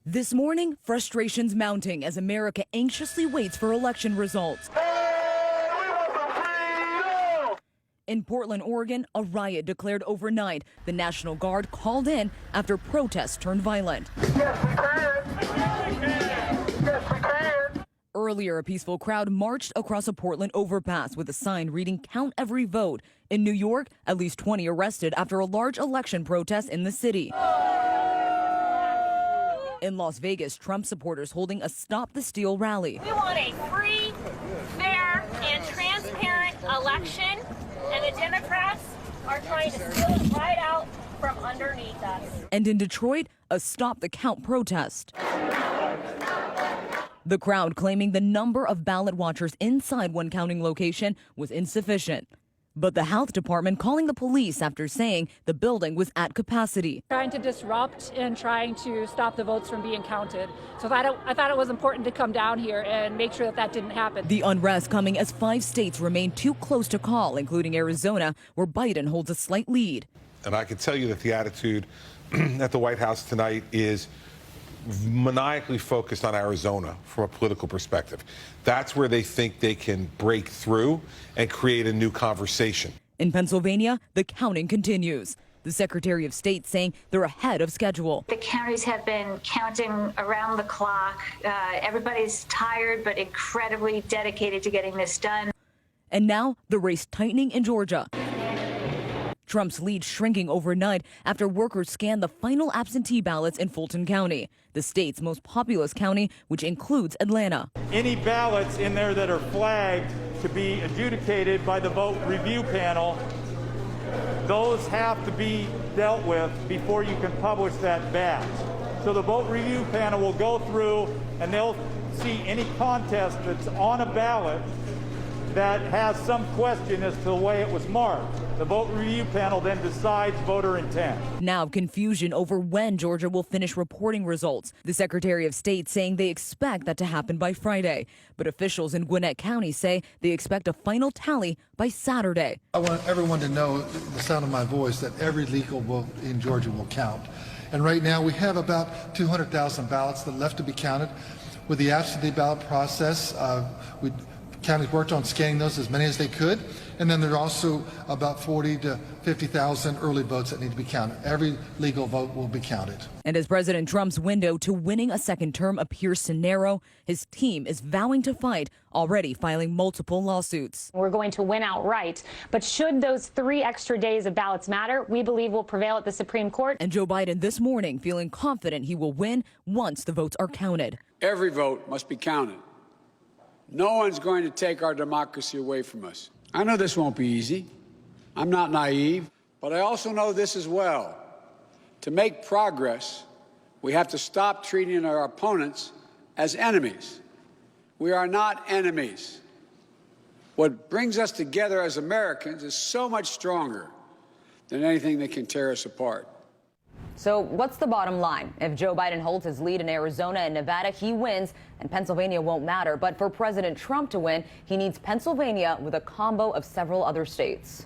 This morning, frustrations mounting as America anxiously waits for election results. In Portland, Oregon, a riot declared overnight. The National Guard called in after protests turned violent. Yes, we can. Yes, we can. Earlier, a peaceful crowd marched across a Portland overpass with a sign reading "Count every vote." In New York, at least 20 arrested after a large election protest in the city. In Las Vegas, Trump supporters holding a Stop the Steal rally. We want a free, fair, and transparent election, and the Democrats are trying to steal it right out from underneath us. And in Detroit, a Stop the Count protest. The crowd claiming the number of ballot watchers inside one counting location was insufficient. But the health department calling the police after saying the building was at capacity. Trying to disrupt and trying to stop the votes from being counted. So I thought it was important to come down here and make sure that that didn't happen. The unrest coming as 5 states remain too close to call, including Arizona, where Biden holds a slight lead. And I can tell you that the attitude at the White House tonight is maniacally focused on Arizona from a political perspective. That's where they think they can break through and create a new conversation. In Pennsylvania, the counting continues. The Secretary of State saying they're ahead of schedule. The counties have been counting around the clock. Everybody's tired but incredibly dedicated to getting this done. And now the race tightening in Georgia. Trump's lead shrinking overnight after workers scanned the final absentee ballots in Fulton County, the state's most populous county, which includes Atlanta. Any ballots in there that are flagged to be adjudicated by the vote review panel, those have to be dealt with before you can publish that batch. So the vote review panel will go through and they'll see any contest that's on a ballot that has some question as to the way it was marked. The vote review panel then decides voter intent. Now confusion over when Georgia will finish reporting results. The Secretary of State saying they expect that to happen by Friday. But officials in Gwinnett County say they expect a final tally by Saturday. I want everyone to know, the sound of my voice, that every legal vote in Georgia will count. And right now we have about 200,000 ballots that are left to be counted. With the absentee ballot process, counties worked on scanning those, as many as they could, and then there are also about 40 to 50,000 early votes that need to be counted. Every legal vote will be counted. And as President Trump's window to winning a second term appears to narrow, his team is vowing to fight, already filing multiple lawsuits. We're going to win outright, but should those 3 extra days of ballots matter, we believe will prevail at the Supreme Court. And Joe Biden this morning feeling confident he will win once the votes are counted. Every vote must be counted. No one's going to take our democracy away from us. I know this won't be easy. I'm not naive, but I also know this as well. To make progress, we have to stop treating our opponents as enemies. We are not enemies. What brings us together as Americans is so much stronger than anything that can tear us apart. So what's the bottom line? If Joe Biden holds his lead in Arizona and Nevada, he wins and Pennsylvania won't matter. But for President Trump to win, he needs Pennsylvania with a combo of several other states.